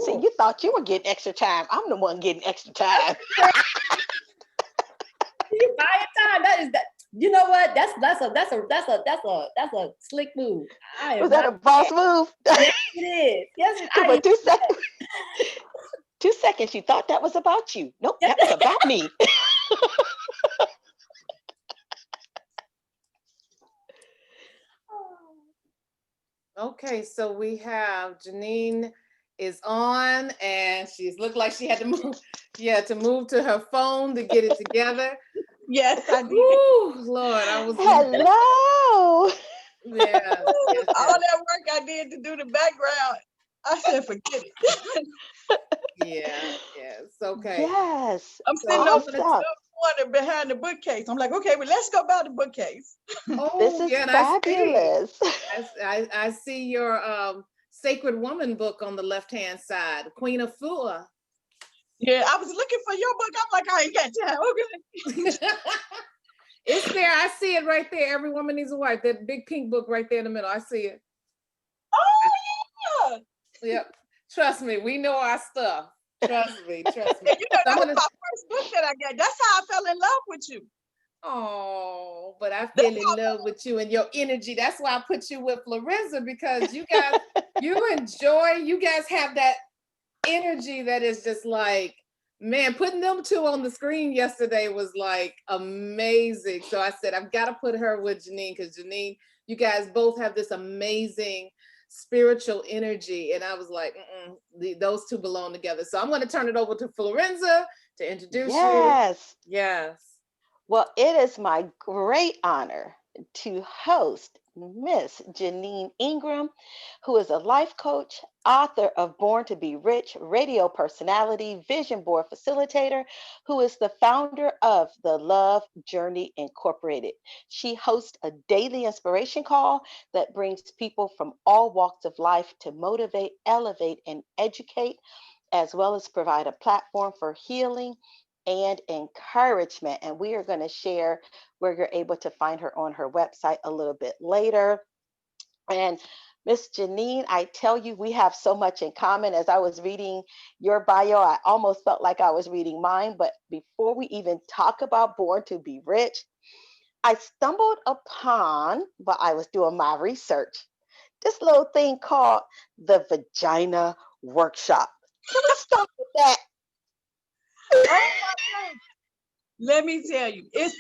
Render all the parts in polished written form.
See, you thought you were getting extra time. I'm the one getting extra time. You buy it time. That is that. You know what? That's a slick move. I Was am that not a boss mad. move? Yes, it is. Yes, Cause I for am. 2 seconds, 2 seconds, you thought that was about you. Nope, that was about me. Okay, so we have Janine is on, and she's looked like she had to move, yeah, to move to her phone to get it together. Yes, I did. Woo, Lord, I was, Hello. yes, yes, All yes, that work I did to do the background, I said, forget it. yeah, yes. Okay, Yes. I'm sitting so, over the Awesome. corner behind the bookcase. I'm like, okay, well, let's go by the bookcase. This oh, is yeah, and I see, fabulous. I see your Sacred Woman book on the left hand side, Queen of Fua. Yeah, I was looking for your book. I'm like, I ain't got time. Okay. It's there. I see it right there. Every Woman Needs a Wife. That big pink book right there in the middle. I see it. Oh, yeah. Yep. Trust me, we know our stuff. Trust me. Trust me. And you know, So I'm that was gonna. my first book that I got. That's how I fell in love with you. Oh, but I That's fell in love with you and your energy. That's why I put you with Florenza, because you guys, you enjoy. You guys have that energy that is just like, man, putting them two on the screen yesterday was like amazing. So I said, I've got to put her with Janine, because Janine, you guys both have this amazing spiritual energy. And I was like, those two belong together. So I'm going to turn it over to Florenza to introduce you. Yes. Yes. Well, it is my great honor to host Miss Janine Ingram, who is a life coach, author of Born to Be Rich, radio personality, vision board facilitator, who is the founder of the Love Journey Incorporated. She hosts a daily inspiration call that brings people from all walks of life to motivate, elevate, and educate, as well as provide a platform for healing and encouragement. And we are going to share where you're able to find her on her website a little bit later. And Miss Janine, I tell you, we have so much in common. As I was reading your bio, I almost felt like I was reading mine. But before we even talk about Born to Be Rich, I stumbled upon, while I was doing my research, this little thing called the Vagina Workshop. Can we start with that? oh my God. Let me tell you, it was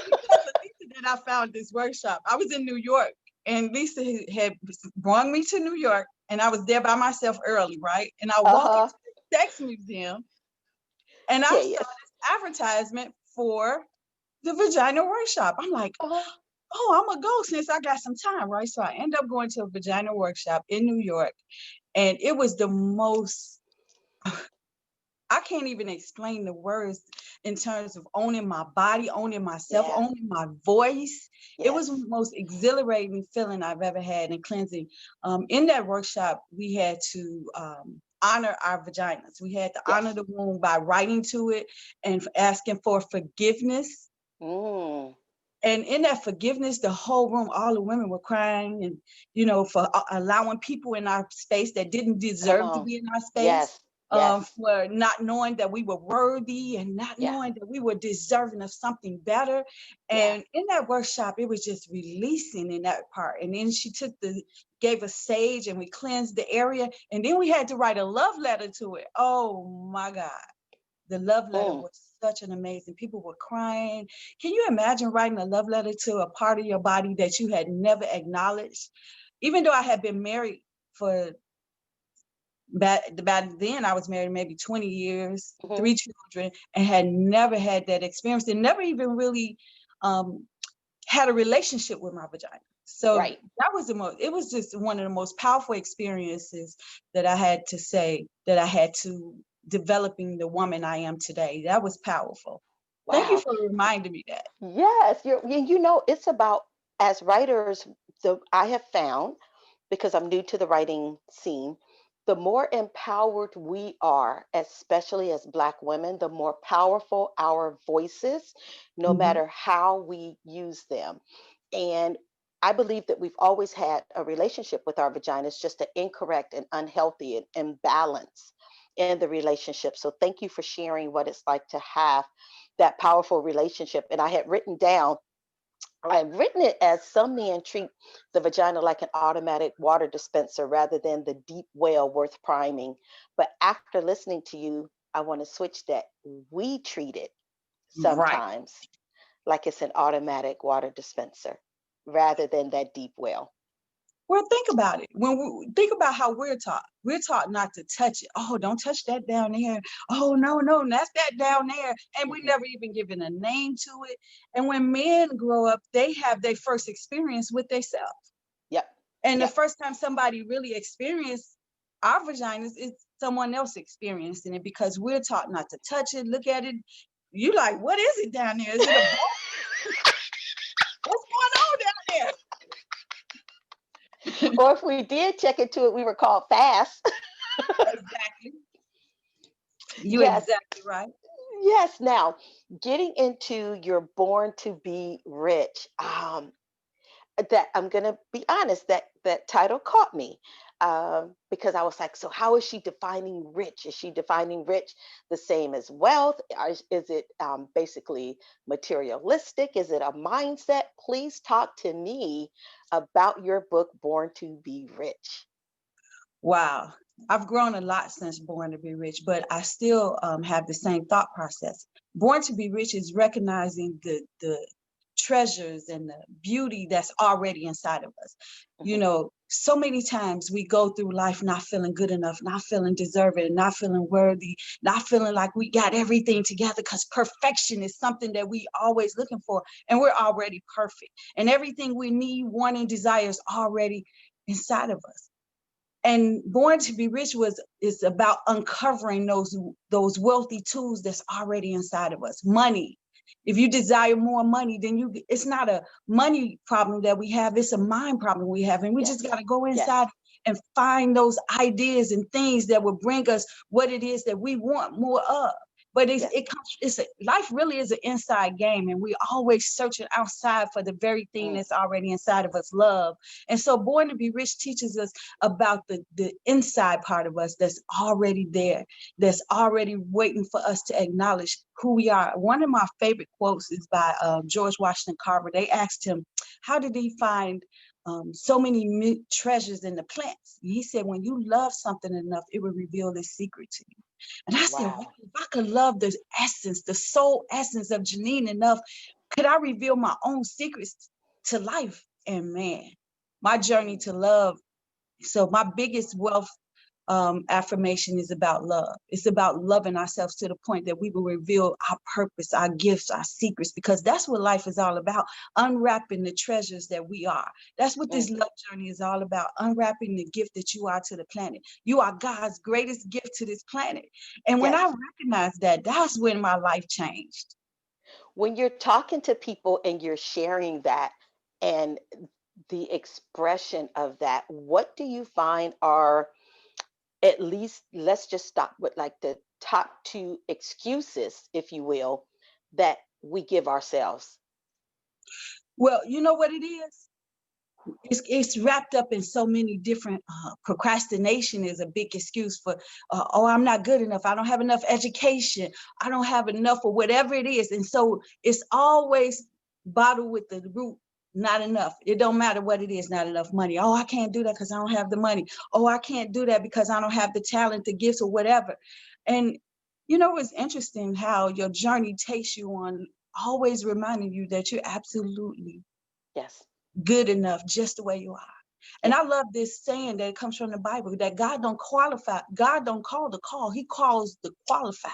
because of Lisa that I found this workshop. I was in New York, and Lisa had brought me to New York, and I was there by myself early, right? And I walk Uh-huh. into the sex museum, and I Yeah, saw yes. this advertisement for the Vagina Workshop. I'm like, Uh-huh. oh, I'm gonna go since I got some time, right? So I end up going to a Vagina Workshop in New York, and it was the most, I can't even explain the words in terms of owning my body, owning myself, Yeah. owning my voice. It was the Yes. most exhilarating feeling I've ever had, and cleansing. In that workshop, we had to honor our vaginas. We had to honor Yes. the womb by writing to it and asking for forgiveness. Mm. And in that forgiveness, the whole room, all the women were crying, and for allowing people in our space that didn't Come deserve to on. be in our space, Yes. Yes. for not knowing that we were worthy and not Yeah. knowing that we were deserving of something better. Yeah. And in that workshop, it was just releasing in that part. And then she gave us sage, and we cleansed the area, and then we had to write a love letter to it. Oh my God. The love letter Mm. was such an amazing. People were crying. Can you imagine writing a love letter to a part of your body that you had never acknowledged? Even though I had been married for back then, I was married maybe 20 years, Hmm. 3 children, and had never had that experience, and never even really um, had a relationship with my vagina. So Right. that was it was just one of the most powerful experiences that I had to say that I had to developing the woman I am today. That was powerful. Thank you Wow. for reminding me that. Yes. It's about, as writers, I have found, because I'm new to the writing scene, the more empowered we are, especially as Black women, the more powerful our voices, no Mhm. matter how we use them. And I believe that we've always had a relationship with our vaginas, just an incorrect and unhealthy and imbalance in the relationship. So thank you for sharing what it's like to have that powerful relationship. And I had written down, I've written it as some men treat the vagina like an automatic water dispenser rather than the deep well worth priming. But after listening to you, I want to switch that. We treat it Right. sometimes like it's an automatic water dispenser rather than that deep well. Well, think about it. When we think about how we're taught not to touch it. Oh, don't touch that down there. Oh, no, no, that's that down there. And we Hmm. never even given a name to it. And when men grow up, they have their first experience with themselves. Yep. And the Yep. first time somebody really experienced our vaginas is someone else experiencing it because we're taught not to touch it, look at it. You like, what is it down there? Is it a ball? What's going on down there? Or if we did check into it, we were called fast. Exactly. You're Yes. exactly right. Yes. Now, getting into you're born to be rich. That I'm gonna be honest, that title caught me, because I was like, so how is she defining rich? Is she defining rich the same as wealth? Is it basically materialistic? Is it a mindset? Please talk to me about your book, Born to Be Rich. Wow. I've grown a lot since Born to Be Rich, but I still have the same thought process. Born to Be Rich is recognizing the treasures and the beauty that's already inside of us. You Hmm. know, so many times we go through life not feeling good enough, not feeling deserving, not feeling worthy, not feeling like we got everything together because perfection is something that we always looking for, and we're already perfect. And everything we need, want, and desire is already inside of us. And Born to Be Rich was is about uncovering those wealthy tools that's already inside of us. Money. If you desire more money, then it's not a money problem that we have, it's a mind problem we have. And we just Yes. got to go inside Yes. and find those ideas and things that will bring us what it is that we want more of. But Yes. life really is an inside game, and we always searching outside for the very thing Mm. that's already inside of us, love. And so Born to Be Rich teaches us about the inside part of us that's already there, that's already waiting for us to acknowledge who we are. One of my favorite quotes is by George Washington Carver. They asked him, how did he find so many treasures in the plants? And he said, when you love something enough, it will reveal its secret to you. And I said, wow, Wow. if I could love the essence, the soul essence of Janine enough, could I reveal my own secrets to life? And man, my journey Mm. to love, so my biggest wealth affirmation is about love. It's about loving ourselves to the point that we will reveal our purpose, our gifts, our secrets, because that's what life is all about, unwrapping the treasures that we are. That's what this Mm. love journey is all about, unwrapping the gift that you are to the planet. You are God's greatest gift to this planet. And when I Yes. recognized that, that's when my life changed. When you're talking to people and you're sharing that and the expression of that, what do you find are, at least let's just stop with like the top two excuses, if you will, that we give ourselves? Well, you know what it is? It's wrapped up in so many different procrastination is a big excuse for oh, I'm not good enough, I don't have enough education, I don't have enough, or whatever it is. And so it's always bottled with the root, not enough. It don't matter what it is, not enough money. Oh, I can't do that because I don't have the money. Oh, I can't do that because I don't have the talent, the gifts, or whatever. And you know, it's interesting how your journey takes you on, always reminding you that you're absolutely Yes. good enough just the way you are. And Yeah. I love this saying that comes from the Bible, that God don't qualify, God don't call the call, he calls the qualified.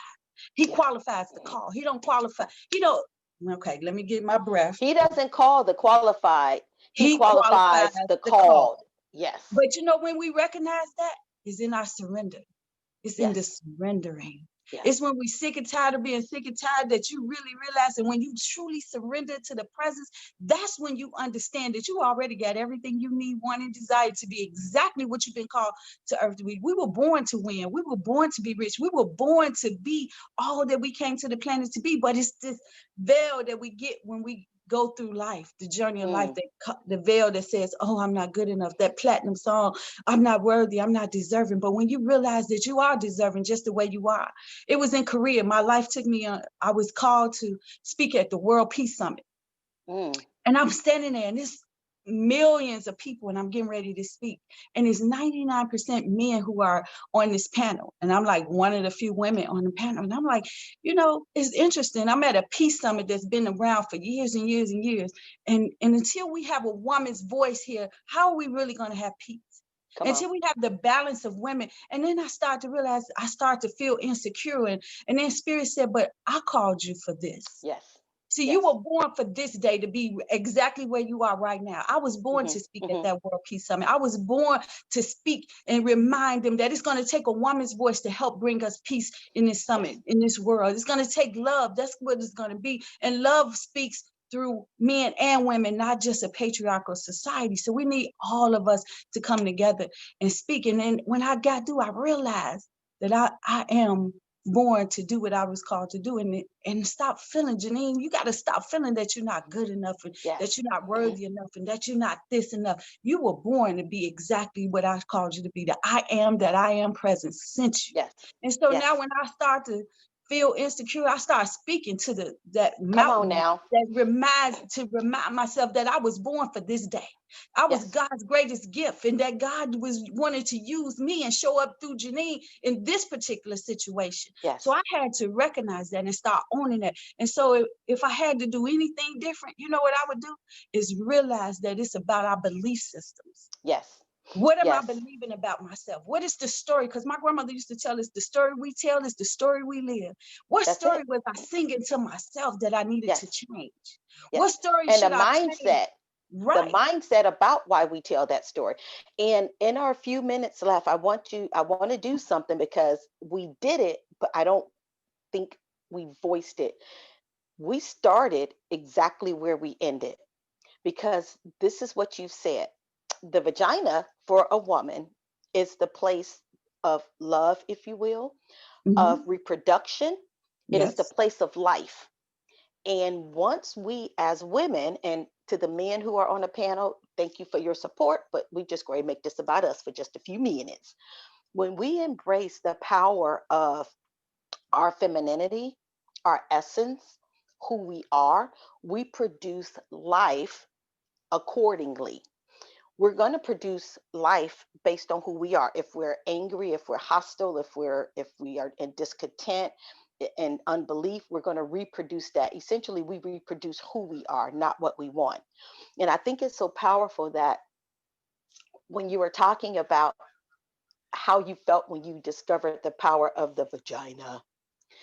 He Yeah. qualifies the call. He don't qualify. He don't, okay, let me get my breath. He doesn't call the qualified, he He qualifies qualifies the the call. called. Yes. But you know, when we recognize that, is in our surrender. It's in the Yes. surrendering. It's Yes. when we sick and tired of being sick and tired that you really realize, and when you truly surrender to the presence, that's when you understand that you already got everything you need, want, and desire to be exactly what you've been called to earth to be. We were born to win. We were born to be rich. We were born to be all that we came to the planet to be. But it's this veil that we get when we go through life, the journey of life, Mm. the veil that says, oh, I'm not good enough, that platinum song, I'm not worthy, I'm not deserving. But when you realize that you are deserving just the way you are, it was in Korea. My life took me on, I was called to speak at the World Peace Summit. Mm. And I'm standing there and there's millions of people and I'm getting ready to speak. And it's 99% men who are on this panel. And I'm like one of the few women on the panel. And I'm like, it's interesting. I'm at a peace summit that's been around for years and years and years. And until we have a woman's voice here, how are we really going to have peace? Come on. Until we have the balance of women. And then I start to realize, I start to feel insecure. And then Spirit said, but I called you for this. Yes. See, you Yes. were born for this day to be exactly where you are right now. I was born Hmm. to speak at Hmm. that World Peace Summit. I was born to speak and remind them that it's going to take a woman's voice to help bring us peace in this summit, Yes. in this world. It's going to take love. That's what it's going to be. And love speaks through men and women, not just a patriarchal society. So we need all of us to come together and speak. And then when I got through, I realized that I am born to do what I was called to do, and stop feeling, Janine, you got to stop feeling that you're not good enough, and that Yes. you're not Hmm. worthy enough, and that you're not this enough. You were born to be exactly what I called you to be, the I am that I am present sent you. Yes. And so Yes. now when I start to feel insecure, I start speaking to that Come on mountain now. that remind myself that I was born for this day. I was Yes. God's greatest gift, and that God was wanted to use me and show up through Janine in this particular situation. So Yes. I had to recognize that and start owning that. And so if I had to do anything different, you know what I would do is realize that it's about our belief systems. Yes. What am I Yes. believing about myself? What is the story? Because my grandmother used to tell us the story we tell is the story we live. What That's story it. was I singing to myself that I needed to Yes. change? What Yes. story And should I change? the Right. mindset about why we tell that story. And in our few minutes left, I want to do something because we did it, but I don't think we voiced it. We started exactly where we ended because this is what you said. The vagina for a woman is the place of love, if you will, of Mm-hmm. reproduction. It is the Yes. place of life. And once we, as women, and to the men who are on the panel, thank you for your support, but we just going to make this about us for just a few minutes. When we embrace the power of our femininity, our essence, who we produce life accordingly. We're going to produce life based on who we are. If we're angry, if we're hostile, if we are in discontent and unbelief, we're going to reproduce that. Essentially, we reproduce who we are, not what we want. And I think it's so powerful that when you were talking about how you felt when you discovered the power of the vagina,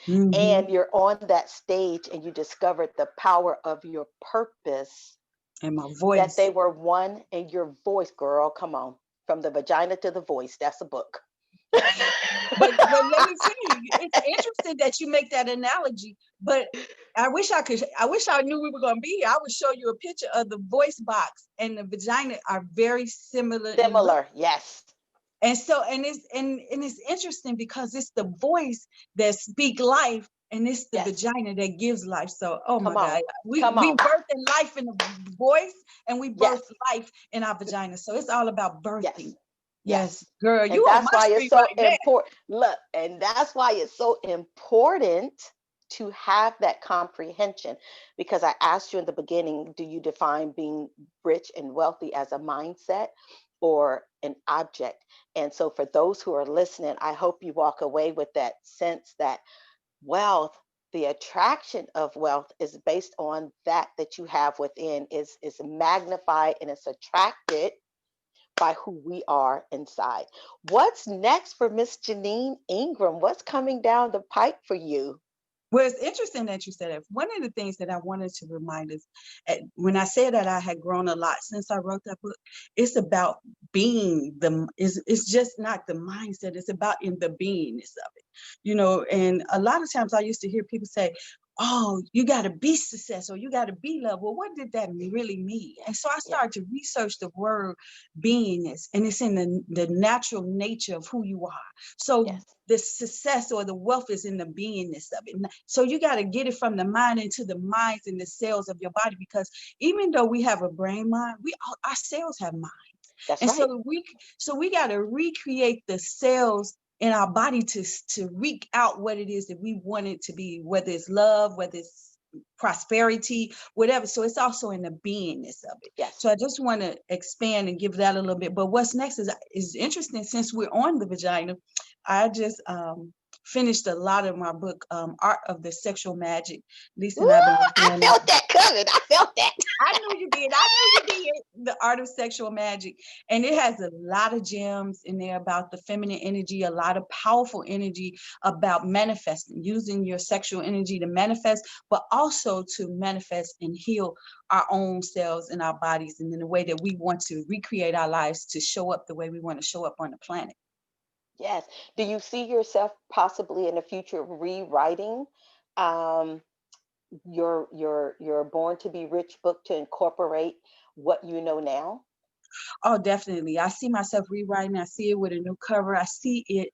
Mm-hmm. and you're on that stage and you discovered the power of your purpose, And my that they voice. were one in your voice, girl. Come on. From the vagina to the voice. That's a book. But let me tell you, it's interesting that you make that analogy. But I wish I knew we were gonna be here. I would show you a picture of the voice box and the vagina are very similar in look. Similar. Yes. And so and it's interesting because it's the voice that speak life and it's the Yes. vagina that gives life. So oh my Come on. God, Come we on. birth in life in the voice and we birth Yes. life in our vagina. So it's all about birthing. Yes. Yes, Yes. girl, And you on that's my why it's street so right now. important. Look, and that's why it's so important to have that comprehension. Because I asked you in the beginning, do you define being rich and wealthy as a mindset or an object? And so for those who are listening, I hope you walk away with that sense that wealth, the attraction of wealth is based on that you have within, is magnified and it's attracted by who we are inside. What's next for Miss Janine Ingram? What's coming down the pipe for you? Well, it's interesting that you said that. One of the things that I wanted to remind us, when I said that I had grown a lot since I wrote that book, it's about being it's just not the mindset, it's about in the beingness of it. And a lot of times I used to hear people say, oh, you got to be successful, you got to be love. Well, what did that really mean? And so I Yeah. started to research the word beingness, and it's in the natural nature of who you are. So Yes. the success or the wealth is in the beingness of it. So you got to get it from the mind into the minds and the cells of your body, because even though we have a brain mind, we all, our cells have mind. That's And right. so we got to recreate the cells in our body to wreak out what it is that we want it to be, whether it's love, whether it's prosperity, whatever. So it's also in the beingness of it. Yes. So I just want to expand and give that a little bit. But what's next is interesting. Since we're on the vagina, I just finished a lot of my book, Art of the Sexual Magic. Lisa Ooh, and I have been working I on it. felt that coming. I felt that. I knew you did. I knew you did. The Art of Sexual Magic. And it has a lot of gems in there about the feminine energy, a lot of powerful energy about manifesting, using your sexual energy to manifest, but also to manifest and heal our own selves and our bodies, and in the way that we want to recreate our lives to show up the way we want to show up on the planet. Yes. Do you see yourself possibly in the future rewriting um, your Born to Be Rich book to incorporate what you know now? Oh, definitely. I see myself rewriting. I see it with a new cover. I see it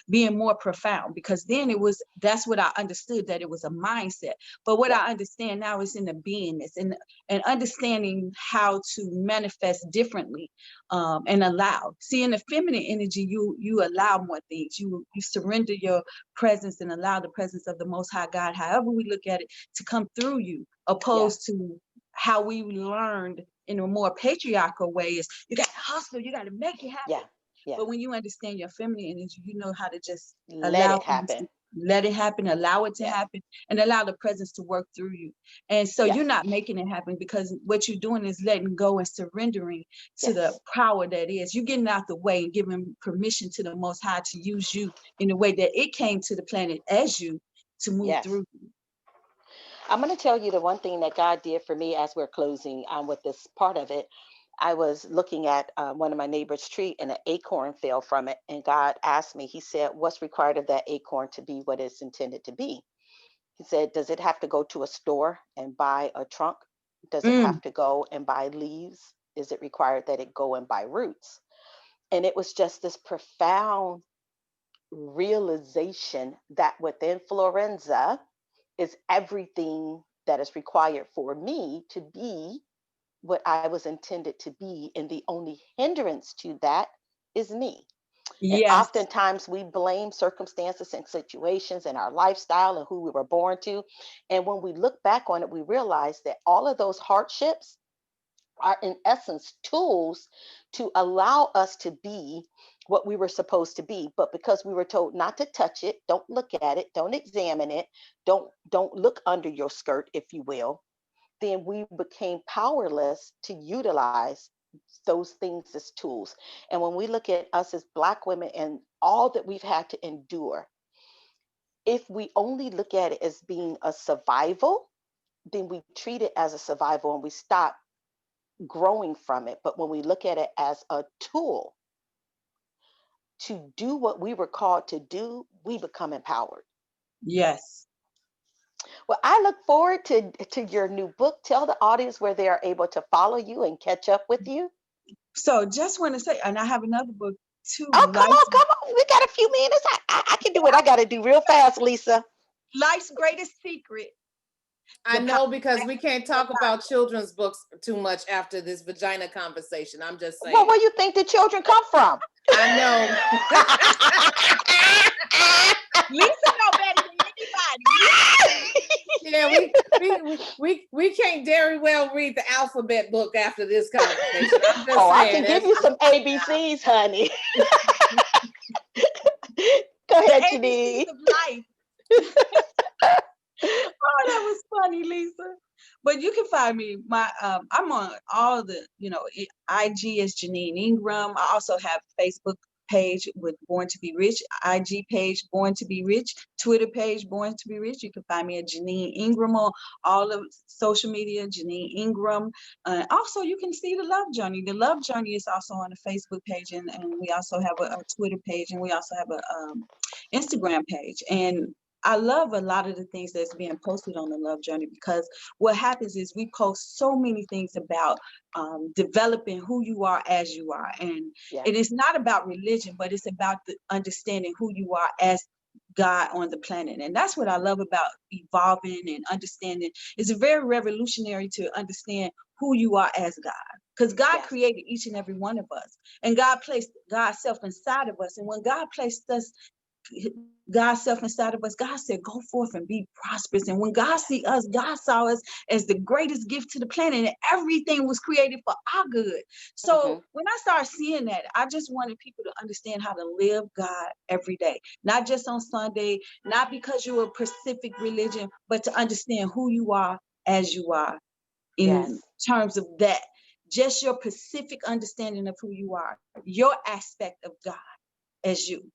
being more profound, because then that's what I understood, that it was a mindset. But what Yes. I understand now is in the beingness, and understanding how to manifest differently, and allow. See, in the feminine energy, you allow more things. You surrender your presence and allow the presence of the Most High God, however we look at it, to come through you, opposed Yes. to how we learned in a more patriarchal way is you got to hustle, you got to make it Yeah. happen. Yeah. But when you understand your feminine energy, you know how to just Let allow it things happen. to let it happen, allow it to Yes. happen, and allow the presence to work through you. And so you're Yes. not making it happen, because what you're doing is letting go and surrendering to the Yes. power that is. You're getting out the way and giving permission to the Most High to use you in the way that it came to the planet as you, to move Yes. through. I'm going to tell you the one thing that God did for me as we're closing with this part of it. I was looking at one of my neighbor's tree, and an acorn fell from it. And God asked me, He said, "What's required of that acorn to be what it's intended to be?" He said, "Does it have to go to a store and buy a trunk? Does it Mm, have to go and buy leaves? Is it required that it go and buy roots?" And it was just this profound realization that within Florenza is everything that is required for me to be what I was intended to be. And the only hindrance to that is me. And yes. oftentimes we blame circumstances and situations and our lifestyle and who we were born to. And when we look back on it, we realize that all of those hardships are in essence tools to allow us to be what we were supposed to be. But because we were told not to touch it, don't look at it, don't examine it, don't look under your skirt, if you will, then we became powerless to utilize those things as tools. And when we look at us as Black women and all that we've had to endure, if we only look at it as being a survival, then we treat it as a survival and we stop growing from it. But when we look at it as a tool to do what we were called to do, we become empowered. Yes. Well, I look forward to your new book. Tell the audience where they are able to follow you and catch up with you. So just want to say, and I have another book too, Oh, come on. We got a few minutes. I can do what I got to do real fast, Lisa. Life's Greatest Secret. I The power know, because we can't of talk about children's books too much after this vagina conversation. I'm just Well, saying. where you think the children come from? I know. Lisa know better than anybody. Yeah, we can't very well read the alphabet book after this conversation. I'm just Oh, I saying. can give you some ABCs, honey. Go The ahead, ABCs Janine. of life. Oh, that was funny, Lisa. But you can find me. I'm on all the, IG is Janine Ingram. I also have Facebook page with Born to Be Rich, IG page Born to Be Rich, Twitter page Born to Be Rich. You can find me at Janine Ingram on all of social media, Janine Ingram. Also, you can see the Love Journey. The Love Journey is also on the Facebook page, and we also have a Twitter page, and we also have a Instagram page. And I love a lot of the things that's being posted on the Love Journey, because what happens is we post so many things about developing who you are as you are. And Yes. it is not about religion, but it's about the understanding who you are as God on the planet. And that's what I love about evolving and understanding. It's very revolutionary to understand who you are as God. Because God Yes. created each and every one of us. And God placed God's self inside of us. And when God placed us God's self inside of us, God said, go forth and be prosperous. And when God see us, God saw us as the greatest gift to the planet, and everything was created for our good. Mm-hmm. So when I started seeing that, I just wanted people to understand how to live God every day, not just on Sunday, not because you're a specific religion, but to understand who you are as you are in Yes. terms of that. Just your specific understanding of who you are, your aspect of God as you,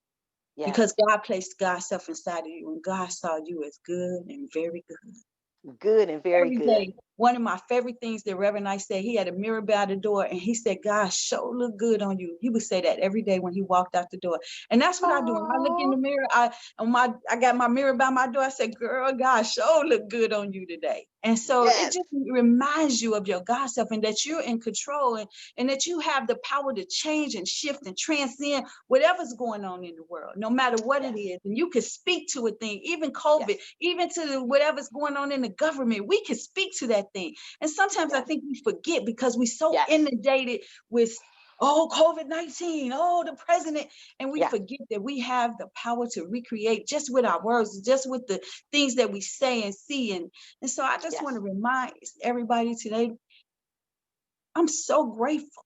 because Yes. God placed God's self inside of you, and God saw you as good and very good. Good and very Every good. day, one of my favorite things that Reverend I said, he had a mirror by the door, and he said, God sure look good on you. He would say that every day when he walked out the door. And that's what I do. When I look in Oh, the mirror, I got my mirror by my door. I said, girl, God sure look good on you today. And so it yes. just reminds you of your God self, and that you're in control, and that you have the power to change and shift and transcend whatever's going on in the world, no matter what it Yes. is. And you can speak to a thing, even COVID, Yes. even to whatever's going on in the government. We can speak to that thing. And sometimes I Yes. think we forget, because we're so Yes. inundated with, oh, COVID-19, oh, the president. And we Yeah. forget that we have the power to recreate just with our words, just with the things that we say and see. And so I just want Yes. to remind everybody today, I'm so grateful.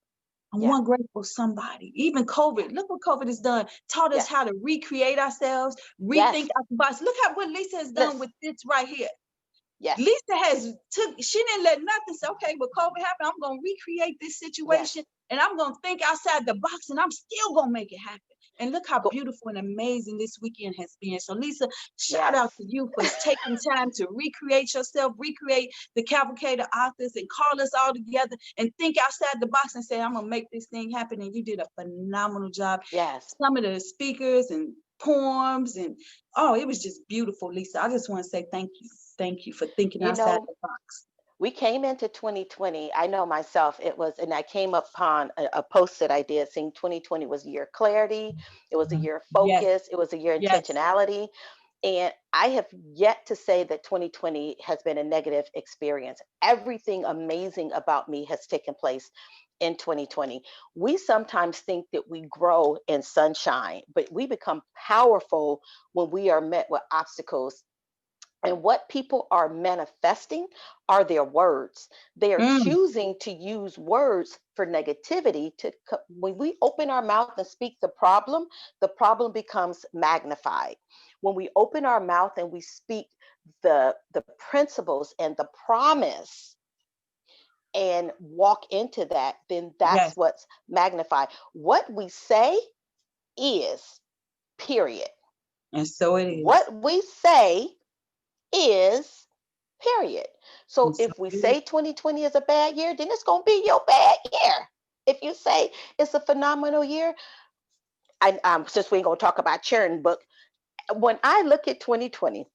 I'm Yeah. one grateful somebody. Even Yeah. COVID, look what COVID has done. Taught us Yes. how to recreate ourselves, rethink Yes. our box. Look at what Lisa has done with Listen. this right here. Yes. Lisa she didn't let nothing say, okay, but COVID happened, I'm going to recreate this situation, Yes. and I'm going to think outside the box, and I'm still going to make it happen. And look how Go. beautiful and amazing this weekend has been. So Lisa, shout Yes. out to you for taking time to recreate yourself, recreate the Cavalcade of Authors, and call us all together and think outside the box and say, I'm going to make this thing happen. And you did a phenomenal job. Yes. Some of the speakers and poems, and oh, it was just beautiful, Lisa. I just want to say thank you. Thank you for thinking You outside know, the box. we came into 2020. I know myself, it was, and I came upon a post that I did saying 2020 was a year of clarity, it was a year of Yes, focus, it was a year of yes, intentionality. And I have yet to say that 2020 has been a negative experience. Everything amazing about me has taken place in 2020. We sometimes think that we grow in sunshine, but we become powerful when we are met with obstacles. And what people are manifesting are their words. They are mm, choosing to use words for negativity. When we open our mouth and speak the problem becomes magnified. When we open our mouth and we speak the principles and the promise and walk into that, then that's yes. what's magnified. What we say is, period. And so it is. What we say is, period. And So so if we it is. say 2020 is a bad year, then it's going to be your bad year. If you say it's a phenomenal year, since we ain't going to talk about churn book, when I look at 2020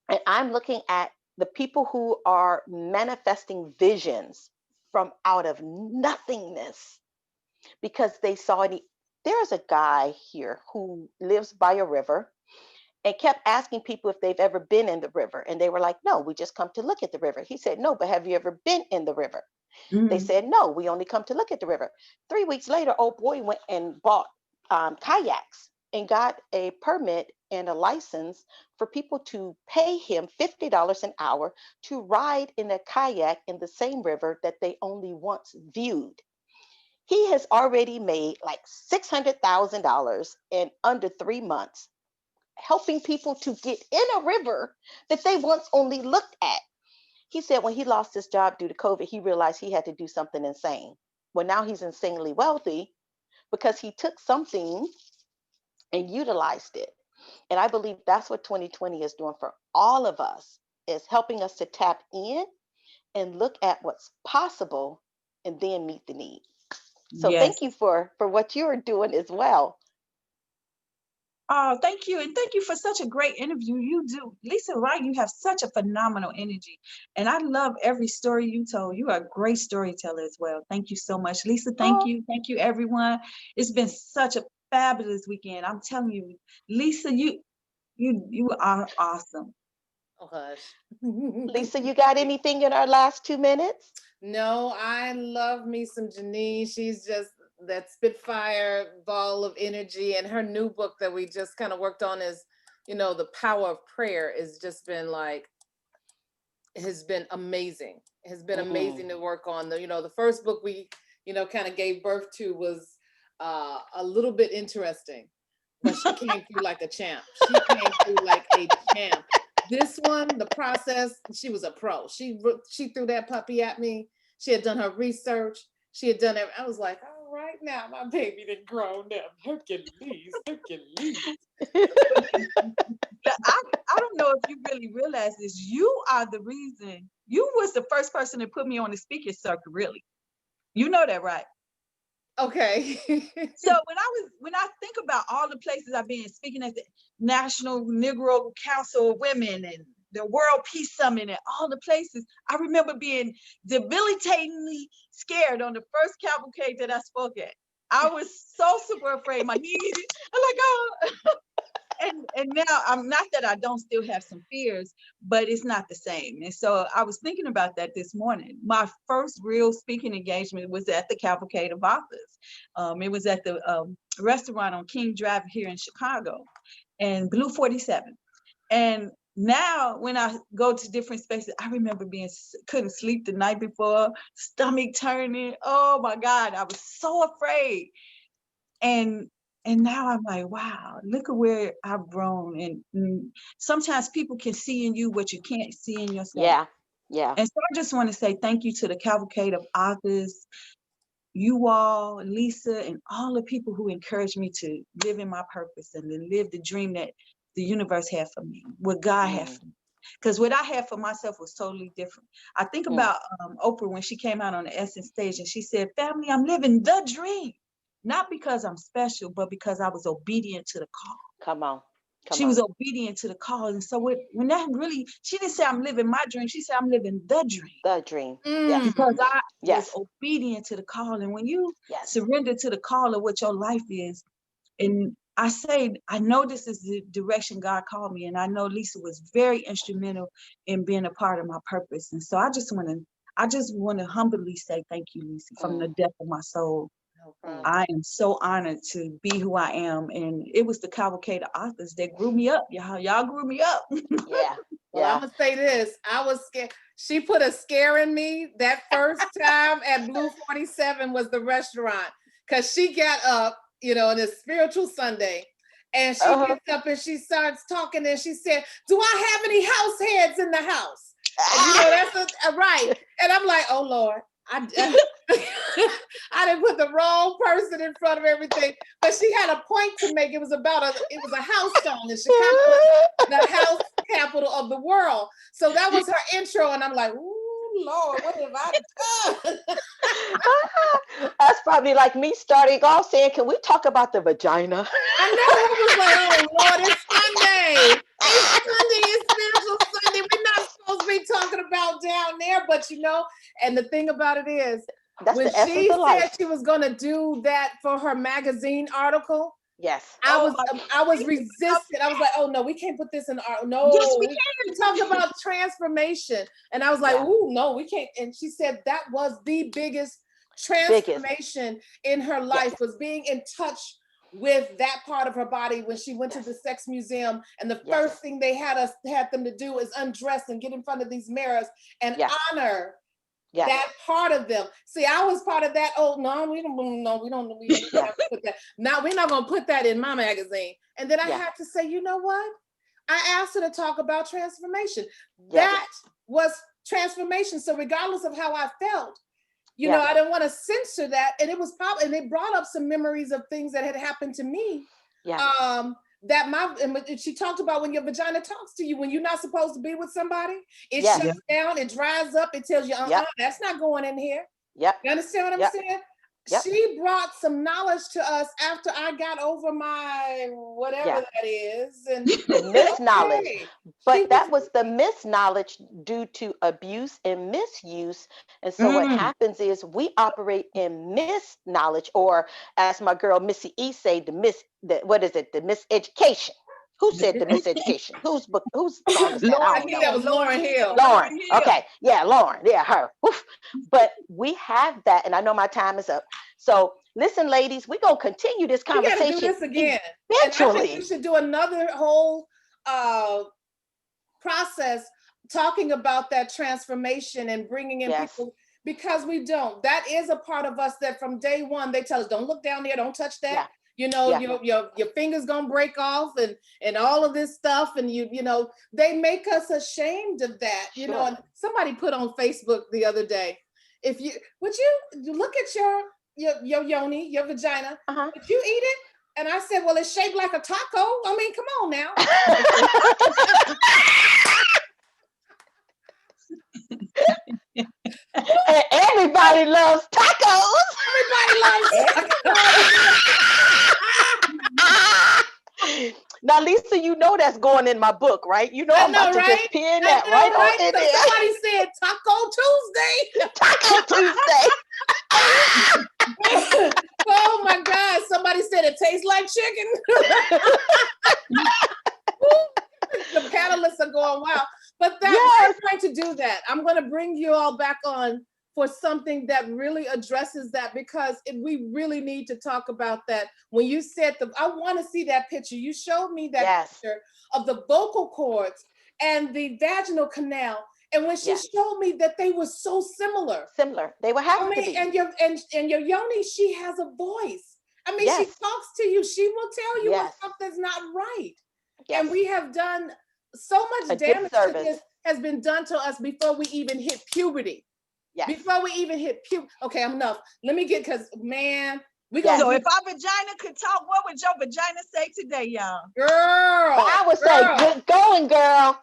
and I'm looking at the people who are manifesting visions from out of nothingness because they saw any. There's a guy here who lives by a river and kept asking people if they've ever been in the river. And they were like, no, we just come to look at the river. He said, no, but have you ever been in the river? They Mm, said, no, we only come to look at the river. 3 weeks later, old boy went and bought kayaks and got a permit and a license for people to pay him $50 an hour to ride in a kayak in the same river that they only once viewed. He has already made like $600,000 in under 3 months helping people to get in a river that they once only looked at. He said when he lost his job due to COVID, he realized he had to do something insane. Well, now he's insanely wealthy because he took something and utilized it. And I believe that's what 2020 is doing for all of us, is helping us to tap in and look at what's possible and then meet the need. So yes. thank you for what you're doing as well. Oh, thank you. And thank you for such a great interview. You do. Lisa Wright, you have such a phenomenal energy. And I love every story you told. You are a great storyteller as well. Thank you so much. Lisa, thank Oh, you. Thank you, everyone. It's been such a fabulous weekend. I'm telling you, Lisa, you are awesome. Oh, hush. Lisa, you got anything in our last 2 minutes? No, I love me some Janine. She's just that spitfire ball of energy. And her new book that we just kind of worked on is, The Power of Prayer has just been like, has been amazing. It has been Mm. amazing to work on. The first book we, kind of gave birth to was a little bit interesting, but she came through like a champ. She came through like a champ. This one, the process, she was a pro. She threw that puppy at me. She had done her research. She had done it. I was like, all right, now my baby done grown up. Hercules, Hercules. I don't know if you really realize this. You are the reason. You was the first person to put me on the speaker circuit, really. You know that, right? Okay. So when I think about all the places I've been speaking at the National Negro Council of Women and the World Peace Summit and all the places, I remember being debilitatingly scared on the first cavalcade that I spoke at. I was so super afraid. My knees, I'm like, oh. And now I'm not that I don't still have some fears, but it's not the same. And so I was thinking about that this morning. My first real speaking engagement was at the Cavalcade of Authors. It was at the restaurant on King Drive here in Chicago, and Blue 47. And now when I go to different spaces, I remember couldn't sleep the night before, stomach turning. Oh my God, I was so afraid. And now I'm like, wow, look at where I've grown. And sometimes people can see in you what you can't see in yourself. Yeah, yeah. And so I just want to say thank you to the Cavalcade of Authors, you all, Lisa, and all the people who encouraged me to live in my purpose and to live the dream that the universe had for me, what God had for me. Because what I had for myself was totally different. I think about Oprah when she came out on the Essence stage and she said, family, I'm living the dream. Not because I'm special, but because I was obedient to the call. Come on. Come She on. was obedient to the call. And so when that really, she didn't say I'm living my dream. She said I'm living the dream The dream. Yes. because I was Yes. obedient to the call. And when you Yes. surrender to the call of what your life is, and I say, I know this is the direction God called me. And I know Lisa was very instrumental in being a part of my purpose. And so I just want to humbly say thank you, Lisa, from the depth of my soul. No problem. I am so honored to be who I am. And it was the Cavalcade of Authors that grew me up. Y'all grew me up. Yeah. Well, I'm gonna say this. I was scared. She put a scare in me that first time at Blue 47 was the restaurant. Cause she got up, on a spiritual Sunday. And she gets up and she starts talking and she said, do I have any house heads in the house? And that's right. And I'm like, oh Lord, I didn't put the wrong person in front of everything, but she had a point to make. It was a house song in Chicago, the house capital of the world. So that was her intro, and I'm like, ooh, Lord, what have I done? That's probably like me starting off saying, can we talk about the vagina? I know. I was like, oh Lord, it's Sunday. It's spiritual Sunday. We're not supposed to be talking about down there, but and the thing about it is, That's when the essence she of said life. she was going to do that for her magazine article, Yes. I Oh was my I was God. resistant. I was like, oh no, we can't put this in our Yes, no. we We can. talk about transformation, and I was like, Yeah. ooh, no, we can't. And she said that was the biggest Biggest. transformation in her Yes. life, was being in touch with that part of her body when she went to the sex museum, and the Yes. first thing they had them to do is undress and get in front of these mirrors and Yes. honor Yes. that part of them. See, I was part of that. Oh no, we don't have to put that. Now we're not gonna put that in my magazine. And then I had to say, you know what? I asked her to talk about transformation. Yes. That was transformation. So regardless of how I felt, Yeah. I didn't want to censor that. And it was probably, and it brought up some memories of things that had happened to me. Yeah. And she talked about when your vagina talks to you when you're not supposed to be with somebody, it Yes. shuts down, it dries up, it tells you, Yep. that's not going in here. Yep. You understand what I'm Yep. saying? Yep. She brought some knowledge to us after I got over my whatever Yeah. that is. And The misknowledge. okay, she But was that was the misknowledge due to abuse and misuse. And so what Mm. happens is we operate in misknowledge, or as my girl Missy E say, what is it? The miseducation. Who said the miseducation? Whose song is that? I I don't think know. that was Lauren Hill. Lauren. Lauren Hill. Okay. Yeah, Lauren. Yeah, her. Oof. But we have that, and I know my time is up. So listen, ladies, we're gonna continue this We got to do conversation this again. And I think we eventually. should do another whole process talking about that transformation and bringing in Yes. people, because we don't. That is a part of us that from day one they tell us, don't look down there, don't touch that. Yeah. You know, Yeah. your fingers gonna break off and all of this stuff. And you know, they make us ashamed of that. You know, Sure. and somebody put on Facebook the other day, if you would you look at your yoni, your vagina, Uh-huh. would you eat it? And I said, well, it's shaped like a taco. I mean, come on now. And everybody loves tacos. Everybody loves Now, Lisa, you know that's going in my book, right? You know I I'm know, about to right? just pin I that know, right right? on in So there. somebody said Taco Tuesday. Taco Tuesday. Oh my God! Somebody said it tastes like chicken. The panelists are going wild. But Yes. we're going to do that. I'm going to bring you all back on for something that really addresses that, because we really need to talk about that. When you said I want to see that picture. You showed me that Yes. picture of the vocal cords and the vaginal canal. And when she Yes. showed me that they were so similar, Similar. They will I have to mean, be. and your yoni, she has a voice. I mean, she Yes. talks to you. She will tell you when Yes. something's not right. Yes. And we have done so A much damage to disservice. this has been done to us before we even hit puberty. Yes. Before we even hit puberty. Okay, I'm enough. Let me get, because man, we Yes. gonna So if our vagina could talk, what would your vagina say today, y'all? girl. I would say, girl. good going, girl.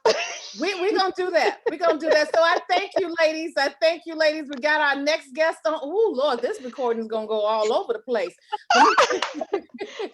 We're gonna do that. We're gonna do that. So I thank you, ladies. I thank you, ladies. We got our next guest on. Oh Lord, this recording is gonna go all over the place.